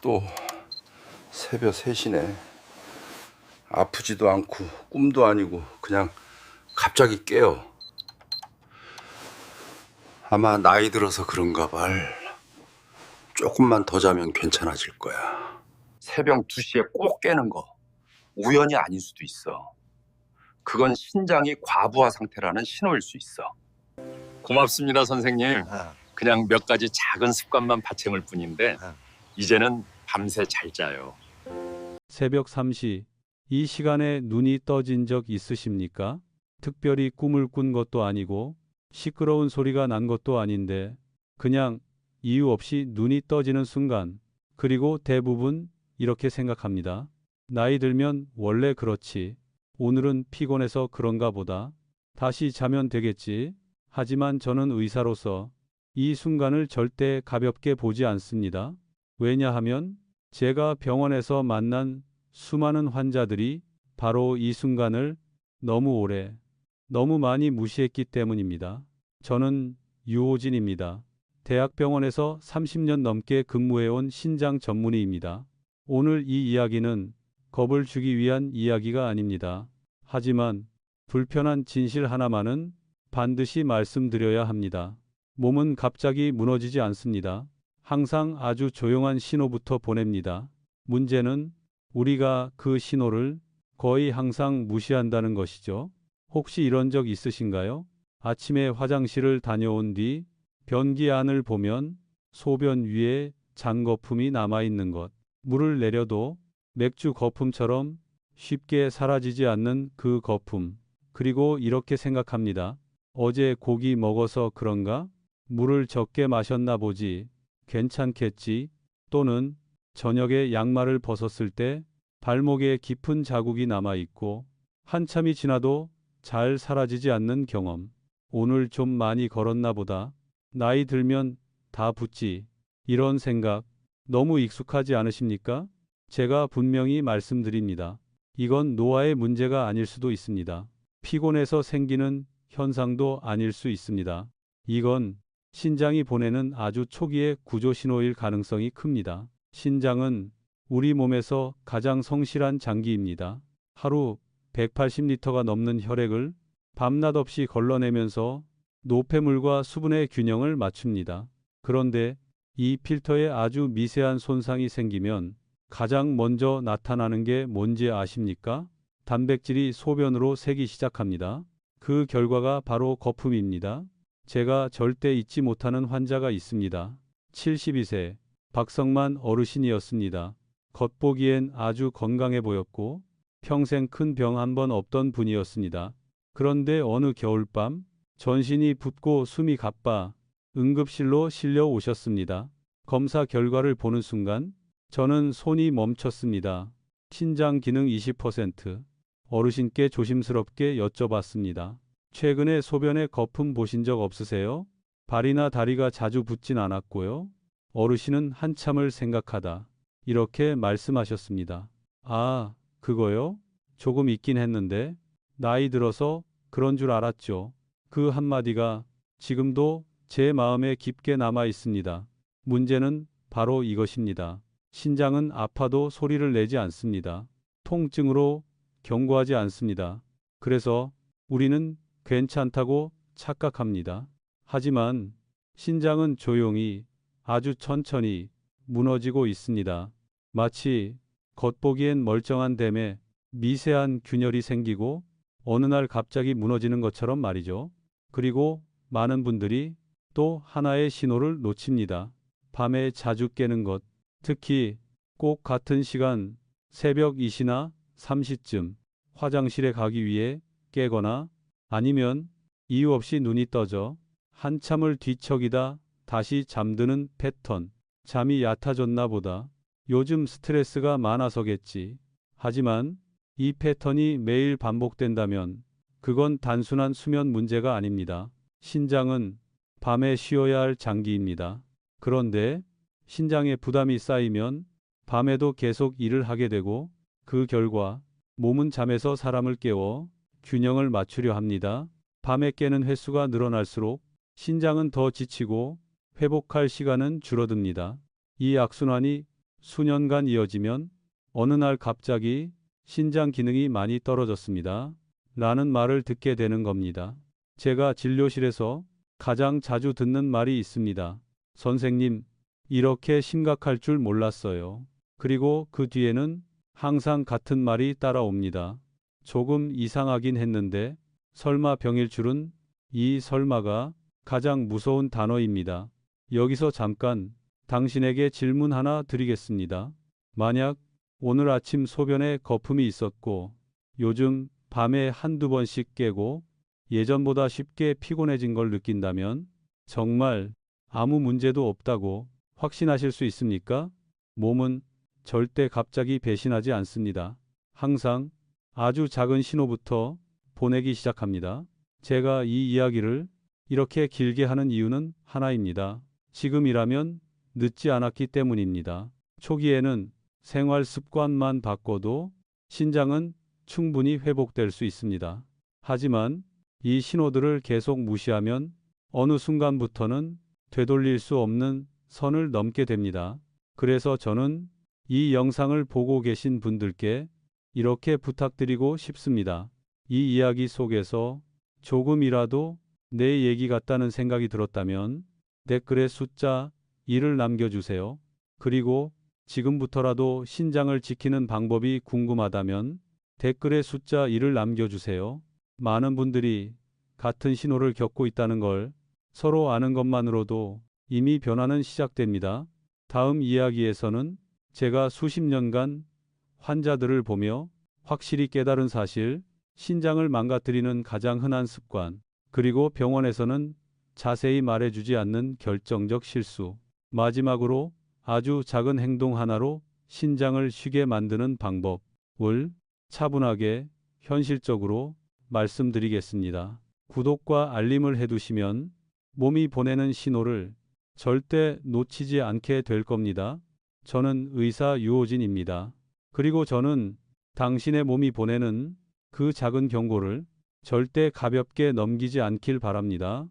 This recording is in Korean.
또 새벽 3시네. 아프지도 않고 꿈도 아니고 그냥 갑자기 깨요. 아마 나이 들어서 그런가 발. 조금만 더 자면 괜찮아질 거야. 새벽 2시에 꼭 깨는 거 우연이 아닐 수도 있어. 그건 신장이 과부하 상태라는 신호일 수 있어. 고맙습니다, 선생님. 그냥 몇 가지 작은 습관만 받쳐올 뿐인데 이제는 밤새 잘 자요. 새벽 3시, 이 시간에 눈이 떠진 적 있으십니까? 특별히 꿈을 꾼 것도 아니고 시끄러운 소리가 난 것도 아닌데 그냥 이유 없이 눈이 떠지는 순간, 그리고 대부분 이렇게 생각합니다. 나이 들면 원래 그렇지. 오늘은 피곤해서 그런가 보다. 다시 자면 되겠지. 하지만 저는 의사로서 이 순간을 절대 가볍게 보지 않습니다. 왜냐하면 제가 병원에서 만난 수많은 환자들이 바로 이 순간을 너무 오래, 너무 많이 무시했기 때문입니다. 저는 유호진입니다. 대학병원에서 30년 넘게 근무해온 신장 전문의입니다. 오늘 이 이야기는 겁을 주기 위한 이야기가 아닙니다. 하지만 불편한 진실 하나만은 반드시 말씀드려야 합니다. 몸은 갑자기 무너지지 않습니다. 항상 아주 조용한 신호부터 보냅니다. 문제는 우리가 그 신호를 거의 항상 무시한다는 것이죠. 혹시 이런 적 있으신가요? 아침에 화장실을 다녀온 뒤 변기 안을 보면 소변 위에 잔 거품이 남아있는 것. 물을 내려도 맥주 거품처럼 쉽게 사라지지 않는 그 거품. 그리고 이렇게 생각합니다. 어제 고기 먹어서 그런가? 물을 적게 마셨나 보지. 괜찮겠지. 또는 저녁에 양말을 벗었을 때 발목에 깊은 자국이 남아있고 한참이 지나도 잘 사라지지 않는 경험. 오늘 좀 많이 걸었나 보다. 나이 들면 다 붙지. 이런 생각 너무 익숙하지 않으십니까? 제가 분명히 말씀드립니다. 이건 노화의 문제가 아닐 수도 있습니다. 피곤해서 생기는 현상도 아닐 수 있습니다. 이건 신장이 보내는 아주 초기의 구조 신호일 가능성이 큽니다. 신장은 우리 몸에서 가장 성실한 장기입니다. 하루 180리터가 넘는 혈액을 밤낮 없이 걸러내면서 노폐물과 수분의 균형을 맞춥니다. 그런데 이 필터에 아주 미세한 손상이 생기면 가장 먼저 나타나는 게 뭔지 아십니까? 단백질이 소변으로 새기 시작합니다. 그 결과가 바로 거품입니다. 제가 절대 잊지 못하는 환자가 있습니다. 72세 박성만 어르신이었습니다. 겉보기엔 아주 건강해 보였고 평생 큰 병 한 번 없던 분이었습니다. 그런데 어느 겨울밤 전신이 붓고 숨이 가빠 응급실로 실려 오셨습니다. 검사 결과를 보는 순간 저는 손이 멈췄습니다. 신장 기능 20%. 어르신께 조심스럽게 여쭤봤습니다. 최근에 소변에 거품 보신 적 없으세요? 발이나 다리가 자주 붓진 않았고요. 어르신은 한참을 생각하다 이렇게 말씀하셨습니다. 아, 그거요? 조금 있긴 했는데 나이 들어서 그런 줄 알았죠. 그 한마디가 지금도 제 마음에 깊게 남아 있습니다. 문제는 바로 이것입니다. 신장은 아파도 소리를 내지 않습니다. 통증으로 경고하지 않습니다. 그래서 우리는 괜찮다고 착각합니다. 하지만 신장은 조용히 아주 천천히 무너지고 있습니다. 마치 겉보기엔 멀쩡한 댐에 미세한 균열이 생기고 어느 날 갑자기 무너지는 것처럼 말이죠. 그리고 많은 분들이 또 하나의 신호를 놓칩니다. 밤에 자주 깨는 것, 특히 꼭 같은 시간 새벽 2시나 3시쯤 화장실에 가기 위해 깨거나 아니면 이유 없이 눈이 떠져 한참을 뒤척이다 다시 잠드는 패턴. 잠이 얕아졌나 보다. 요즘 스트레스가 많아서겠지. 하지만 이 패턴이 매일 반복된다면 그건 단순한 수면 문제가 아닙니다. 신장은 밤에 쉬어야 할 장기입니다. 그런데 신장에 부담이 쌓이면 밤에도 계속 일을 하게 되고 그 결과 몸은 잠에서 사람을 깨워 균형을 맞추려 합니다. 밤에 깨는 횟수가 늘어날수록 신장은 더 지치고 회복할 시간은 줄어듭니다. 이 악순환이 수년간 이어지면 어느 날 갑자기 신장 기능이 많이 떨어졌습니다. 라는 말을 듣게 되는 겁니다. 제가 진료실에서 가장 자주 듣는 말이 있습니다. 선생님, 이렇게 심각할 줄 몰랐어요. 그리고 그 뒤에는 항상 같은 말이 따라옵니다. 조금 이상하긴 했는데 설마 병일 줄은. 이 설마가 가장 무서운 단어입니다. 여기서 잠깐 당신에게 질문 하나 드리겠습니다. 만약 오늘 아침 소변에 거품이 있었고 요즘 밤에 한두 번씩 깨고 예전보다 쉽게 피곤해진 걸 느낀다면 정말 아무 문제도 없다고 확신하실 수 있습니까? 몸은 절대 갑자기 배신하지 않습니다. 항상 아주 작은 신호부터 보내기 시작합니다. 제가 이 이야기를 이렇게 길게 하는 이유는 하나입니다. 지금이라면 늦지 않았기 때문입니다. 초기에는 생활 습관만 바꿔도 신장은 충분히 회복될 수 있습니다. 하지만 이 신호들을 계속 무시하면 어느 순간부터는 되돌릴 수 없는 선을 넘게 됩니다. 그래서 저는 이 영상을 보고 계신 분들께 이렇게 부탁드리고 싶습니다. 이 이야기 속에서 조금이라도 내 얘기 같다는 생각이 들었다면 댓글에 숫자 1을 남겨주세요. 그리고 지금부터라도 신장을 지키는 방법이 궁금하다면 댓글에 숫자 1을 남겨주세요. 많은 분들이 같은 신호를 겪고 있다는 걸 서로 아는 것만으로도 이미 변화는 시작됩니다. 다음 이야기에서는 제가 수십 년간 환자들을 보며 확실히 깨달은 사실, 신장을 망가뜨리는 가장 흔한 습관, 그리고 병원에서는 자세히 말해주지 않는 결정적 실수, 마지막으로 아주 작은 행동 하나로 신장을 쉬게 만드는 방법을 차분하게 현실적으로 말씀드리겠습니다. 구독과 알림을 해두시면 몸이 보내는 신호를 절대 놓치지 않게 될 겁니다. 저는 의사 유호진입니다. 그리고 저는 당신의 몸이 보내는 그 작은 경고를 절대 가볍게 넘기지 않길 바랍니다.